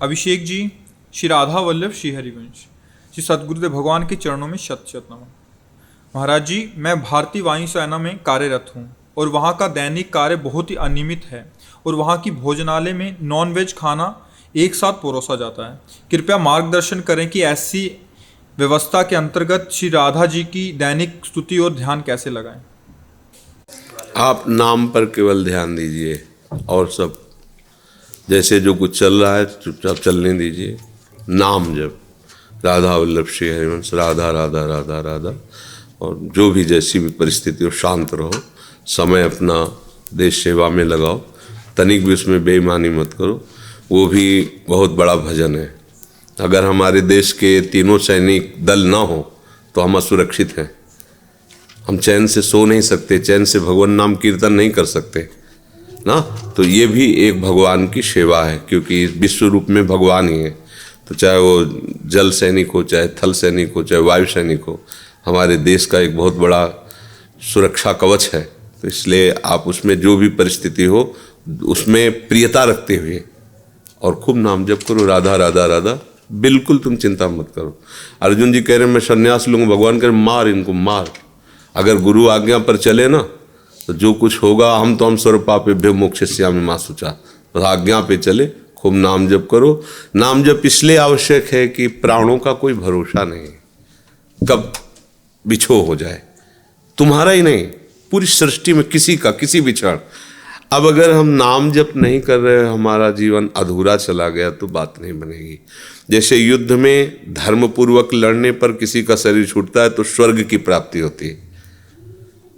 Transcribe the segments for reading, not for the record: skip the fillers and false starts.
अभिषेक जी, श्री राधा वल्लभ श्री हरिवंश, श्री सद्गुरुदेव भगवान के चरणों में शत शत नमन। महाराज जी, मैं भारतीय वायुसेना में कार्यरत हूँ और वहाँ का दैनिक कार्य बहुत ही अनियमित है और वहाँ की भोजनालय में नॉन वेज खाना एक साथ परोसा जाता है। कृपया मार्गदर्शन करें कि ऐसी व्यवस्था के अंतर्गत श्री राधा जी की दैनिक स्तुति और ध्यान कैसे लगाएं। आप नाम पर केवल ध्यान दीजिए और सब जैसे जो कुछ चल रहा है चुपचाप चलने दीजिए। नाम जब राधा वल्लभ श्री हरिवंश, राधा राधा राधा राधा, और जो भी जैसी भी परिस्थिति हो शांत रहो, समय अपना देश सेवा में लगाओ, तनिक भी उसमें बेईमानी मत करो। वो भी बहुत बड़ा भजन है। अगर हमारे देश के तीनों सैनिक दल ना हो तो हम असुरक्षित हैं। हम चैन से सो नहीं सकते, चैन से भगवान नाम कीर्तन नहीं कर सकते ना। तो ये भी एक भगवान की सेवा है, क्योंकि विश्व रूप में भगवान ही है। तो चाहे वो जल सैनिक हो, चाहे थल सैनिक हो, चाहे वायु सैनिक हो, हमारे देश का एक बहुत बड़ा सुरक्षा कवच है। तो इसलिए आप उसमें जो भी परिस्थिति हो उसमें प्रियता रखते हुए और खूब नाम जप करो, राधा राधा राधा। बिल्कुल तुम चिंता मत करो। अर्जुन जी कह रहे हैं मैं संन्यास लूँगा, भगवान कह रहे मार इनको मार। अगर गुरु आज्ञा पर चले ना तो जो कुछ होगा, हम सर्व पापेभ्यो मोक्षयिष्यामि मा शुचा। तो आज्ञा पे चले, खूब नाम जप करो। नाम जप इसलिए आवश्यक है कि प्राणों का कोई भरोसा नहीं, कब बिछो हो जाए। तुम्हारा ही नहीं, पूरी सृष्टि में किसी का किसी भी क्षण। अब अगर हम नाम जप नहीं कर रहे, हमारा जीवन अधूरा चला गया तो बात नहीं बनेगी। जैसे युद्ध में धर्मपूर्वक लड़ने पर किसी का शरीर छूटता है तो स्वर्ग की प्राप्ति होती है,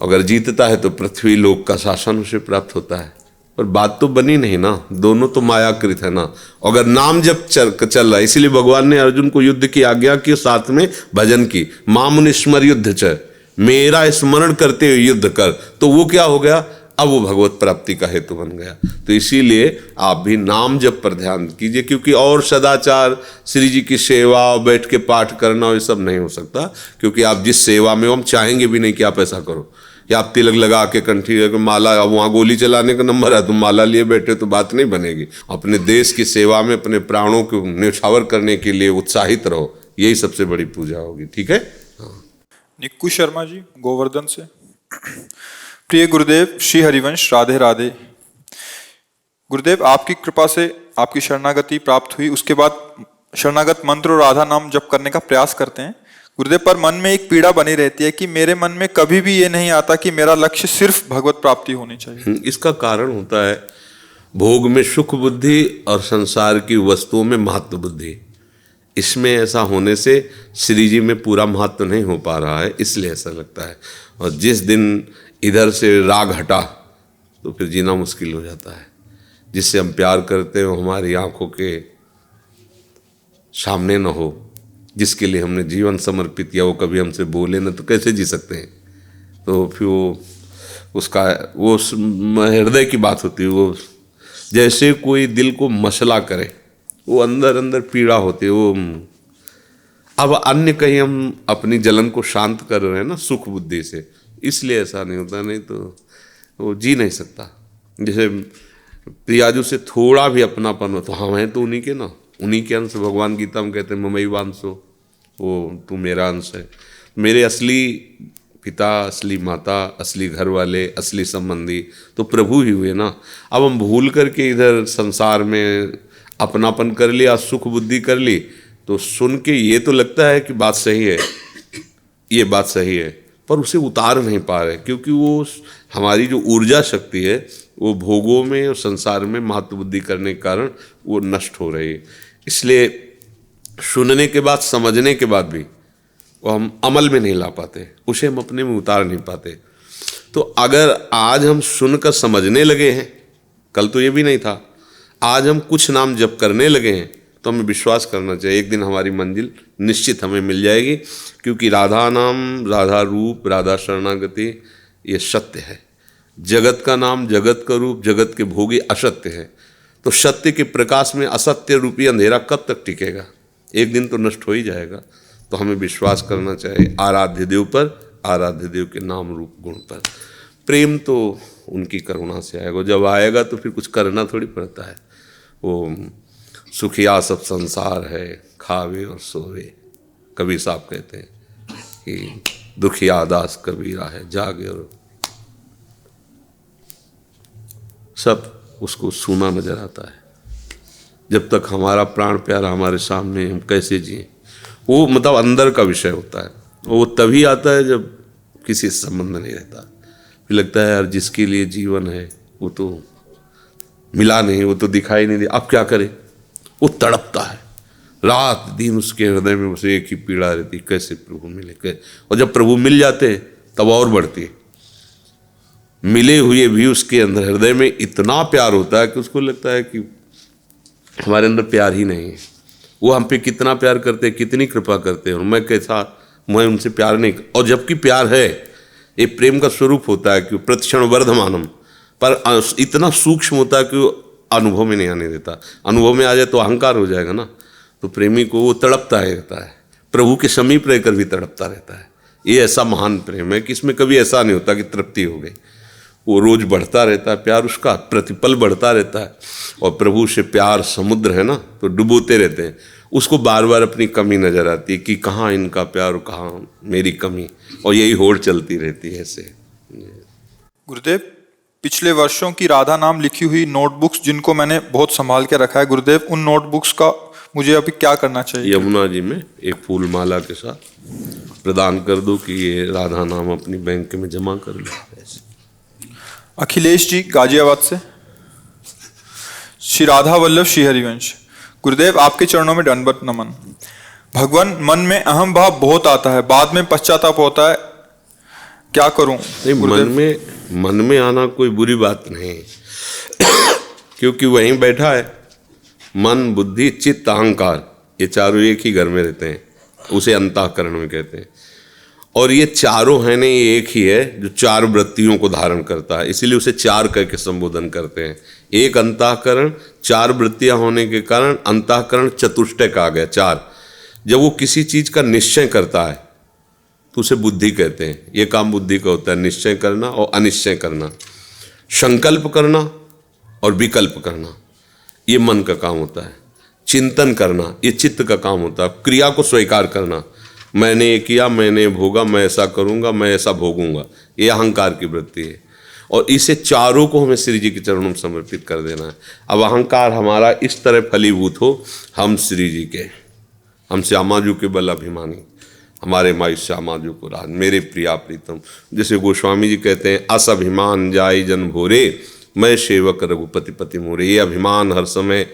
अगर जीतता है तो पृथ्वी लोक का शासन उसे प्राप्त होता है। पर बात तो बनी नहीं ना, दोनों तो मायाकृत है ना। अगर नाम जब चल रहा है, इसीलिए भगवान ने अर्जुन को युद्ध की आज्ञा की, साथ में भजन की। मामुनि स्मर युद्ध च, मेरा स्मरण करते हुए युद्ध कर। तो वो क्या हो गया, अब वो भगवत प्राप्ति का हेतु बन गया। तो इसीलिए आप भी नाम जप पर ध्यान कीजिए, क्योंकि और सदाचार, श्री जी की सेवा, बैठ के पाठ करना, ये सब नहीं हो सकता। क्योंकि आप जिस सेवा में हो, हम चाहेंगे भी नहीं कि आप ऐसा करो, या आप तिलक लगा के कंठी माला, अब वहाँ गोली चलाने का नंबर है, तुम माला लिए बैठे तो बात नहीं बनेगी। अपने देश की सेवा में अपने प्राणों को न्यौछावर करने के लिए उत्साहित रहो, यही सबसे बड़ी पूजा होगी। ठीक है। निक्कू शर्मा जी, गोवर्धन से। प्रिय गुरुदेव श्री हरिवंश, राधे राधे। गुरुदेव, आपकी कृपा से आपकी शरणागति प्राप्त हुई, उसके बाद शरणागत मंत्र और राधा नाम जप करने का प्रयास करते हैं गुरुदेव। पर मन में एक पीड़ा बनी रहती है कि मेरे मन में कभी भी ये नहीं आता कि मेरा लक्ष्य सिर्फ भगवत प्राप्ति होनी चाहिए। इसका कारण होता है भोग में सुख बुद्धि और संसार की वस्तुओं में महत्व बुद्धि। इसमें ऐसा होने से श्री जी में पूरा महत्व नहीं हो पा रहा है, इसलिए ऐसा लगता है। और जिस दिन इधर से राग हटा तो फिर जीना मुश्किल हो जाता है। जिससे हम प्यार करते हो हमारी आंखों के सामने न हो, जिसके लिए हमने जीवन समर्पित किया, वो कभी हमसे बोले ना, तो कैसे जी सकते हैं। तो फिर वो हृदय की बात होती है। वो जैसे कोई दिल को मसला करे, वो अंदर अंदर पीड़ा होती है। वो अब अन्य कहीं हम अपनी जलन को शांत कर रहे हैं ना सुख बुद्धि से, इसलिए ऐसा नहीं होता। नहीं तो वो जी नहीं सकता। जैसे प्रियाजू से थोड़ा भी अपनापन हो तो हम हैं तो उन्हीं के ना, उन्हीं के अंश। भगवान गीता में कहते हैं ममई वांसो, वो तू मेरा अंश है। मेरे असली पिता, असली माता, असली घर वाले, असली संबंधी तो प्रभु ही हुए ना। अब हम भूल करके इधर संसार में अपनापन कर लिया, सुख बुद्धि कर ली, तो सुन के ये तो लगता है कि बात सही है, ये बात सही है, पर उसे उतार नहीं पा रहे। क्योंकि वो हमारी जो ऊर्जा शक्ति है वो भोगों में और संसार में महत्व बुद्धि करने के कारण वो नष्ट हो रही है। इसलिए सुनने के बाद, समझने के बाद भी वो हम अमल में नहीं ला पाते, उसे हम अपने में उतार नहीं पाते। तो अगर आज हम सुनकर समझने लगे हैं, कल तो ये भी नहीं था, आज हम कुछ नाम जप करने लगे हैं, तो हमें विश्वास करना चाहिए एक दिन हमारी मंजिल निश्चित हमें मिल जाएगी। क्योंकि राधा नाम, राधा रूप, राधा शरणागति ये सत्य है। जगत का नाम, जगत का रूप, जगत के भोगी असत्य है। तो सत्य के प्रकाश में असत्य रूपी अंधेरा कब तक टिकेगा, एक दिन तो नष्ट हो ही जाएगा। तो हमें विश्वास करना चाहिए आराध्य देव पर, आराध्य देव के नाम रूप गुण पर। प्रेम तो उनकी करुणा से आएगा, जब आएगा तो फिर कुछ करना थोड़ी पड़ता है। वो सुखिया सब संसार है, खावे और सोवे। कबीर साहब कहते हैं कि दुखिया दास कबीरा है, जागे और सब उसको सूना नजर आता है। जब तक हमारा प्राण प्यारा हमारे सामने, हम कैसे जिए, वो मतलब अंदर का विषय होता है। वो तभी आता है जब किसी से संबंध नहीं रहता, फिर लगता है यार जिसके लिए जीवन है वो तो मिला नहीं, वो तो दिखाई नहीं दिया, अब क्या करे। वो तड़पता है, रात दिन उसके हृदय में उसे एक ही पीड़ा रहती, कैसे प्रभु मिले। और जब प्रभु मिल जाते तब और बढ़ती है। मिले हुए भी उसके अंदर हृदय में इतना प्यार होता है कि उसको लगता है कि हमारे अंदर प्यार ही नहीं है। वो हम पे कितना प्यार करते हैं, कितनी कृपा करते हैं, और मैं उनसे प्यार नहीं। और जबकि प्यार है, ये प्रेम का स्वरूप होता है कि प्रतिक्षण वर्धमानम, पर इतना सूक्ष्म होता है कि वो अनुभव में नहीं आने देता। अनुभव में आ जाए तो अहंकार हो जाएगा ना। तो प्रेमी को वो तड़पता रहता है, प्रभु के समीप रहकर भी तड़पता रहता है। ये ऐसा महान प्रेम है कि इसमें कभी ऐसा नहीं होता कि तृप्ति हो गई। वो रोज बढ़ता रहता है प्यार, उसका प्रतिपल बढ़ता रहता है। और प्रभु से प्यार समुद्र है ना, तो डुबोते रहते हैं। उसको बार बार अपनी कमी नजर आती है कि कहाँ इनका प्यार और कहाँ मेरी कमी, और यही होड़ चलती रहती है ऐसे। गुरुदेव, पिछले वर्षों की राधा नाम लिखी हुई नोटबुक्स जिनको मैंने बहुत संभाल के रखा है गुरुदेव, उन नोटबुक्स का मुझे अभी क्या करना चाहिए? यमुना जी में एक फूल माला के साथ प्रदान कर दो कि ये राधा नाम अपनी बैंक में जमा कर लो। ऐसे। अखिलेश जी गाजियाबाद से। श्री राधा वल्लभ श्री हरिवंश। गुरुदेव, आपके चरणों में दंडवत नमन। भगवान, मन में अहम भाव बहुत आता है, बाद में पश्चाताप होता है, क्या करूं? नहीं, मन में आना कोई बुरी बात नहीं, क्योंकि वहीं बैठा है। मन, बुद्धि, चित्त, अहंकार, ये चारों एक ही घर में रहते हैं, उसे अंतःकरण में कहते हैं। और ये चारों है नहीं, ये एक ही है जो चार वृत्तियों को धारण करता है, इसीलिए उसे चार कह के संबोधन करते हैं। एक अंतःकरण, चार वृत्तियां होने के कारण अंतःकरण चतुष्टय कहा गया, चार। जब वो किसी चीज का निश्चय करता है तो उसे बुद्धि कहते हैं। ये काम बुद्धि का होता है, निश्चय करना और अनिश्चय करना, संकल्प करना और विकल्प करना, ये मन का काम होता है। चिंतन करना, ये चित्त का काम होता है। क्रिया को स्वीकार करना, मैंने ये किया, मैंने भोगा, मैं ऐसा करूंगा, मैं ऐसा भोगूंगा, ये अहंकार की वृत्ति है। और इसे चारों को हमें श्री जी के चरणों में समर्पित कर देना है। अब अहंकार हमारा इस तरह फलीभूत हो, हम श्री जी के, हम श्यामा जी के बल अभिमानी, हमारे माई श्यामा जी को राज, मेरे प्रिया प्रीतम। जैसे गोस्वामी जी कहते हैं, अस अभिमान जाय जन भोरे, मैं सेवक रघुपति पति मोरे। ये अभिमान हर समय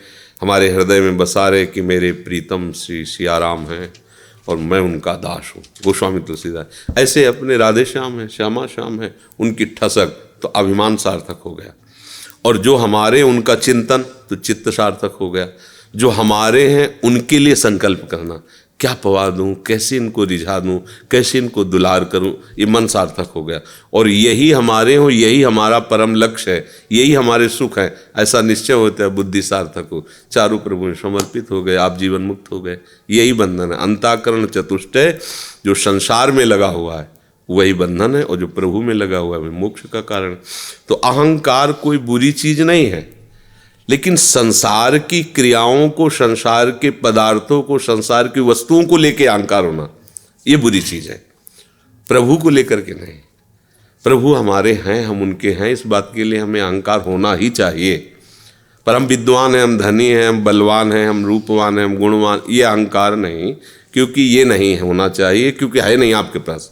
हमारे हृदय में बसा रहे कि मेरे प्रीतम श्री सियाराम हैं और मैं उनका दास हूँ। गोस्वामी तुलसीदास ऐसे अपने राधे श्याम है, श्यामा श्याम है, उनकी ठसक, तो अभिमान सार्थक हो गया। और जो हमारे, उनका चिंतन, तो चित्त सार्थक हो गया। जो हमारे हैं उनके लिए संकल्प करना, क्या पवा दूँ, कैसे इनको रिझा दूँ, कैसे इनको दुलार करूँ, ये मन सार्थक हो गया। और यही हमारे हो, यही हमारा परम लक्ष्य है, यही हमारे सुख है, ऐसा निश्चय होता है, बुद्धि सार्थक हो, चारों प्रभु में समर्पित हो गए, आप जीवन मुक्त हो गए। यही बंधन है। अंतःकरण चतुष्टय जो संसार में लगा हुआ है वही बंधन है, और जो प्रभु में लगा हुआ है वही मोक्ष का कारण। तो अहंकार कोई बुरी चीज नहीं है, लेकिन संसार की क्रियाओं को, संसार के पदार्थों को, संसार की वस्तुओं को लेकर अहंकार होना, ये बुरी चीज है। प्रभु को लेकर के नहीं। प्रभु हमारे हैं, हम उनके हैं, इस बात के लिए हमें अहंकार होना ही चाहिए। पर हम विद्वान हैं, हम धनी हैं, हम बलवान हैं, हम रूपवान हैं, हम गुणवान, ये अहंकार नहीं, क्योंकि ये नहीं होना चाहिए, क्योंकि है नहीं आपके पास।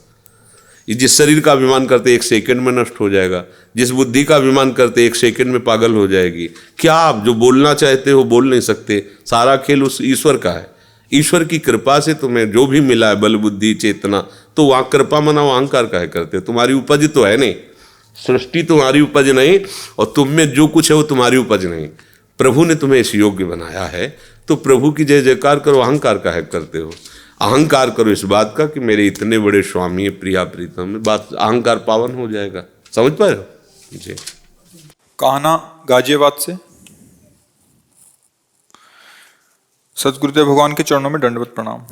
जिस शरीर का अभिमान करते 1 सेकंड में नष्ट हो जाएगा, जिस बुद्धि का अभिमान करते 1 सेकंड में पागल हो जाएगी। क्या आप जो बोलना चाहते हो बोल नहीं सकते? सारा खेल उस ईश्वर का है। ईश्वर की कृपा से तुम्हें जो भी मिला है, बल बुद्धि चेतना, तो वहाँ कृपा मना अहंकार काहे करते हो? तुम्हारी उपज तो है नहीं, सृष्टि तुम्हारी उपज नहीं, और तुम में जो कुछ है वो तुम्हारी उपज नहीं। प्रभु ने तुम्हें इस योग्य बनाया है, तो प्रभु की जय जयकार करो, अहंकार काहे करते हो? अहंकार करो इस बात का कि मेरे इतने बड़े स्वामी प्रिया प्रीतम, बात अहंकार पावन हो जाएगा। समझ पाए हो जी? कहना गाजियाबाद से। सतगुरुदेव भगवान के चरणों में दंडवत प्रणाम।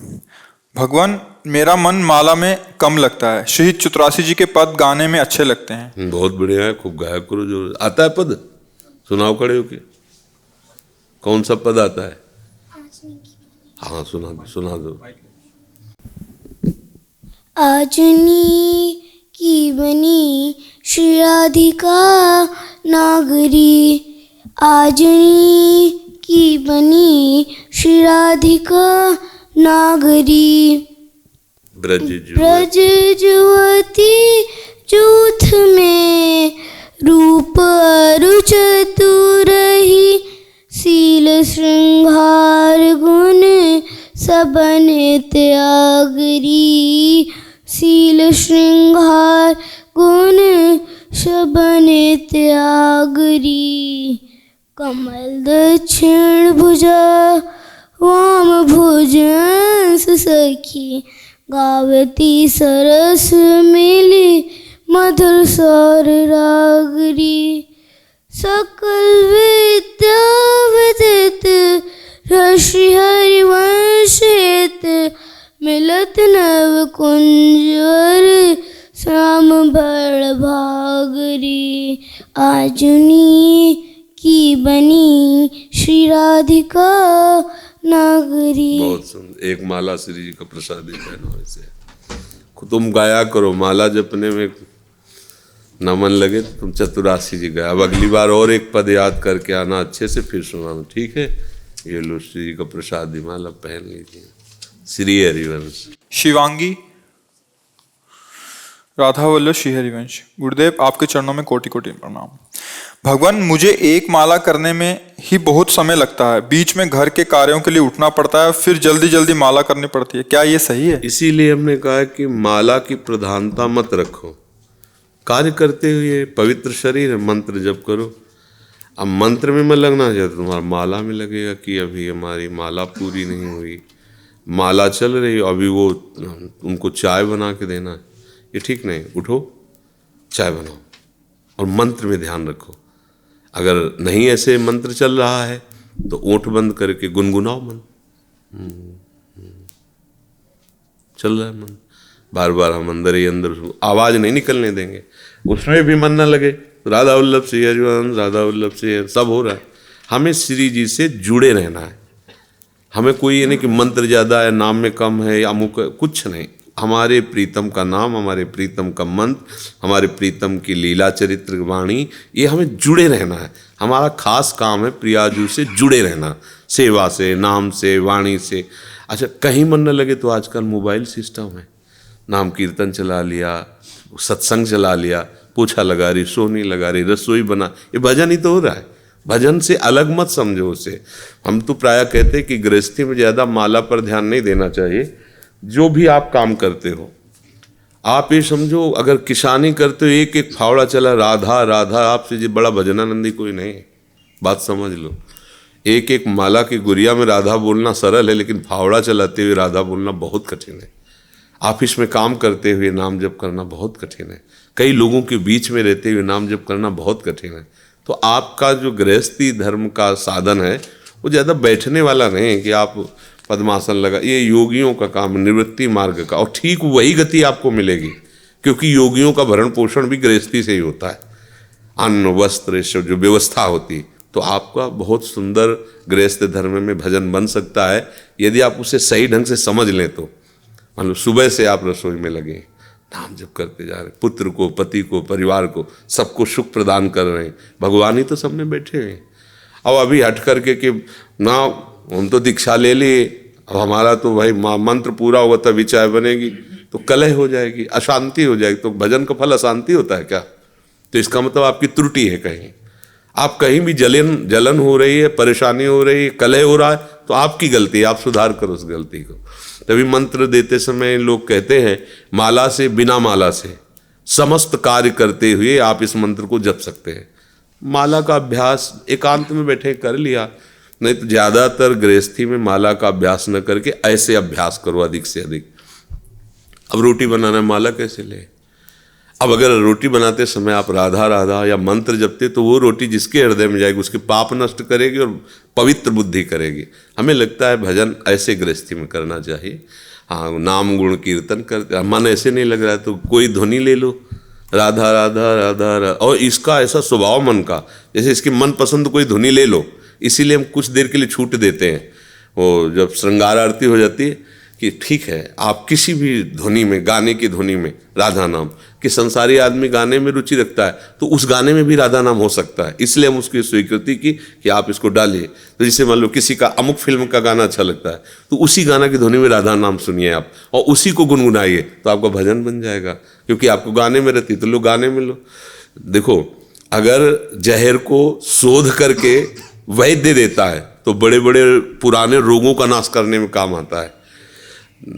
भगवान, मेरा मन माला में कम लगता है, शहीद चतुरासी जी के पद गाने में अच्छे लगते हैं। बहुत बढ़िया है, खूब गाया करो। जो आता है पद सुनाओ खड़े होके, कौन सा पद आता है? हाँ सुना दो। आजनी की बनी श्री राधिका नागरी, आजनी की बनी श्री राधिका नागरी। ब्रज जुवती जूथ में रूप अरु चतुरही, शील श्रृंगार गुण सबन त्यागरी, शील श्रृंगार गुण सबन त्यागरी। कमल दक्षिण भुजा वाम भुजंस सखी, गावती सरस मिली मधुर स्वर रागरी। सकल विद्या विदित ऋषि हरिवंशित, मिलत नव कुंजवर श्याम बड़ भागरी। आजुनी की बनी श्री राधिका नागरी। बहुत सुंदर। एक माला श्री जी का प्रसाद है से तुम गाया करो, माला जपने में न मन लगे तो तुम चतुरासी जी गाया। अब अगली बार और एक पद याद करके आना, अच्छे से फिर सुनाना, ठीक है? ये लो श्री जी का प्रसाद, माला पहन लीजिए। श्री हरिवंश। शिवांगी राधा वल्लभ श्री हरिवंश। गुरुदेव आपके चरणों में कोटि कोटि प्रणाम। भगवान, मुझे एक माला करने में ही बहुत समय लगता है, बीच में घर के कार्यों के लिए उठना पड़ता है, फिर जल्दी जल्दी माला करनी पड़ती है, क्या ये सही है? इसीलिए हमने कहा कि माला की प्रधानता मत रखो, कार्य करते हुए पवित्र शरीर है, मंत्र जप करो। अब मंत्र में मन लगना चाहिए, तुम्हारा माला में लगेगा कि अभी हमारी माला पूरी नहीं हुई, माला चल रही, अभी वो उनको चाय बना के देना है, ये ठीक नहीं। उठो, चाय बनाओ और मंत्र में ध्यान रखो। अगर नहीं ऐसे मंत्र चल रहा है तो ओंठ बंद करके गुनगुनाओ मन। चल रहा है मन, बार बार हम अंदर ही अंदर आवाज नहीं निकलने देंगे, उसमें भी मन न लगे। राधा वल्लभ श्री हरिवंश, राधा वल्लभ श्री, सब हो रहा है। हमें श्री जी से जुड़े रहना है। हमें कोई ये नहीं कि मंत्र ज़्यादा है, नाम में कम है या अमुक, कुछ नहीं। हमारे प्रीतम का नाम, हमारे प्रीतम का मंत्र, हमारे प्रीतम की लीला चरित्र वाणी, ये हमें जुड़े रहना है। हमारा खास काम है प्रियाजू से जुड़े रहना, सेवा से, नाम से, वाणी से। अच्छा, कहीं मन न लगे तो आजकल मोबाइल सिस्टम है, नाम कीर्तन चला लिया, सत्संग चला लिया, पोछा लगा रही, सोनी लगा रही, रसोई बना, ये भजन ही तो हो रहा है। भजन से अलग मत समझो उसे। हम तो प्रायः कहते हैं कि गृहस्थी में ज़्यादा माला पर ध्यान नहीं देना चाहिए। जो भी आप काम करते हो, आप ये समझो, अगर किसानी करते हो, एक एक फावड़ा चला राधा राधा, आपसे जी बड़ा भजनानंदी कोई नहीं है, बात समझ लो। एक एक माला की गुड़िया में राधा बोलना सरल है, लेकिन फावड़ा चलाते हुए राधा बोलना बहुत कठिन है। ऑफिस में काम करते हुए नाम जप करना बहुत कठिन है। कई लोगों के बीच में रहते हुए नाम जप करना बहुत कठिन है। तो आपका जो गृहस्थी धर्म का साधन है वो ज़्यादा बैठने वाला नहीं है कि आप पद्मासन लगा, ये योगियों का काम, निवृत्ति मार्ग का, और ठीक वही गति आपको मिलेगी, क्योंकि योगियों का भरण पोषण भी गृहस्थी से ही होता है। अन्न वस्त्र जो व्यवस्था होती, तो आपका बहुत सुंदर गृहस्थ धर्म में भजन बन सकता है यदि आप उसे सही ढंग से समझ लें। तो मान लो सुबह से आप रसोई में लगे, नाम जप करते जा रहे, पुत्र को, पति को, परिवार को, सबको सुख प्रदान कर रहे हैं, भगवान ही तो सब में बैठे हैं। अब अभी हट करके कि ना हम तो दीक्षा ले लिए, अब हमारा तो भाई मंत्र पूरा होगा तभी चाय बनेगी, तो कलह हो जाएगी, अशांति हो जाएगी। तो भजन का फल अशांति होता है क्या? तो इसका मतलब आपकी त्रुटि है कहीं। आप कहीं भी जलन हो रही है, परेशानी हो रही है, कलह हो रहा है, तो आपकी गलती है, आप सुधार करो उस गलती को। तभी मंत्र देते समय लोग कहते हैं माला से, बिना माला से समस्त कार्य करते हुए आप इस मंत्र को जप सकते हैं। माला का अभ्यास एकांत में बैठे कर लिया, नहीं तो ज़्यादातर गृहस्थी में माला का अभ्यास न करके ऐसे अभ्यास करो अधिक से अधिक। अब रोटी बनाना, माला कैसे ले? अब अगर रोटी बनाते समय आप राधा राधा या मंत्र जपते, तो वो रोटी जिसके हृदय में जाएगी उसके पाप नष्ट करेगी और पवित्र बुद्धि करेगी। हमें लगता है भजन ऐसे गृहस्थी में करना चाहिए। हाँ, नाम गुण कीर्तन कर, मन ऐसे नहीं लग रहा है तो कोई ध्वनि ले लो, राधा राधा राधा राधा, और इसका ऐसा स्वभाव मन का, जैसे इसकी मन पसंद कोई ध्वनि ले लो। इसीलिए हम कुछ देर के लिए छूट देते हैं, वो जब श्रृंगार आरती हो जाती है कि ठीक है आप किसी भी ध्वनि में, गाने की ध्वनि में राधा नाम, कि संसारी आदमी गाने में रुचि रखता है तो उस गाने में भी राधा नाम हो सकता है, इसलिए हम उसकी स्वीकृति की कि आप इसको डालिए। तो जैसे मान लो किसी का अमुक फिल्म का गाना अच्छा लगता है तो उसी गाना की ध्वनि में राधा नाम सुनिए आप और उसी को गुनगुनाइए तो आपका भजन बन जाएगा, क्योंकि आपको गाने में रहती तो लो गाने में लो। देखो अगर जहर को शोध करके वैद्य देता है तो बड़े बड़े पुराने रोगों का नाश करने में काम आता है।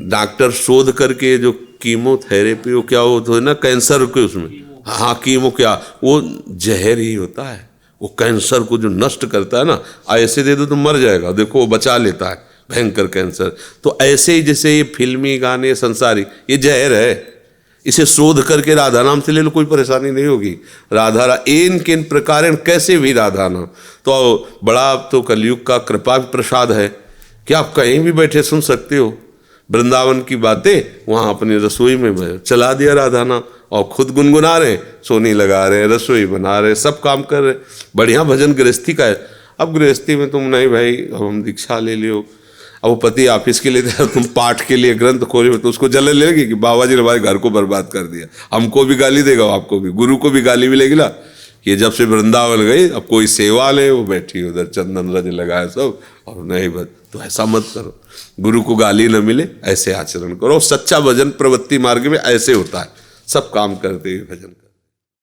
डॉक्टर शोध करके जो कीमोथेरेपी वो क्या वो तो है ना कैंसर के उसमें, हाँ कीमो क्या वो जहर ही होता है, वो कैंसर को जो नष्ट करता है ना, ऐसे दे दो तो मर जाएगा, देखो वो बचा लेता है भयंकर कैंसर। तो ऐसे ही जैसे ये फिल्मी गाने संसारी ये जहर है, इसे शोध करके राधा नाम से ले लो कोई परेशानी नहीं होगी। राधा इन किन प्रकार कैसे भी राधा नाम तो बड़ा तो कलयुग का कृपा प्रसाद है कि आप कहीं भी बैठे सुन सकते हो। वृंदावन की बातें वहाँ अपनी रसोई में चला दिया राधा नाम और खुद गुनगुना रहे, सोनी लगा रहे, रसोई बना रहे, सब काम कर रहे। बढ़िया भजन गृहस्थी का है। अब गृहस्थी में तुम नहीं भाई अब हम दीक्षा ले लियो, अब वो पति ऑफिस के लिए तुम पाठ के लिए ग्रंथ खोले तो उसको जलन लेगी कि बाबा जी ने हमारे घर को बर्बाद कर दिया, हमको भी गाली देगा, आपको भी, गुरु को भी गाली मिलेगी ना। ये जब से वृंदावन गई अब कोई सेवा ले वो बैठी उधर चंदन रज लगाए सब और नहीं बस, तो ऐसा मत करो, गुरु को गाली न मिले ऐसे आचरण करो। सच्चा भजन प्रवृत्ति मार्ग में ऐसे होता है, सब काम करते हुए भजन।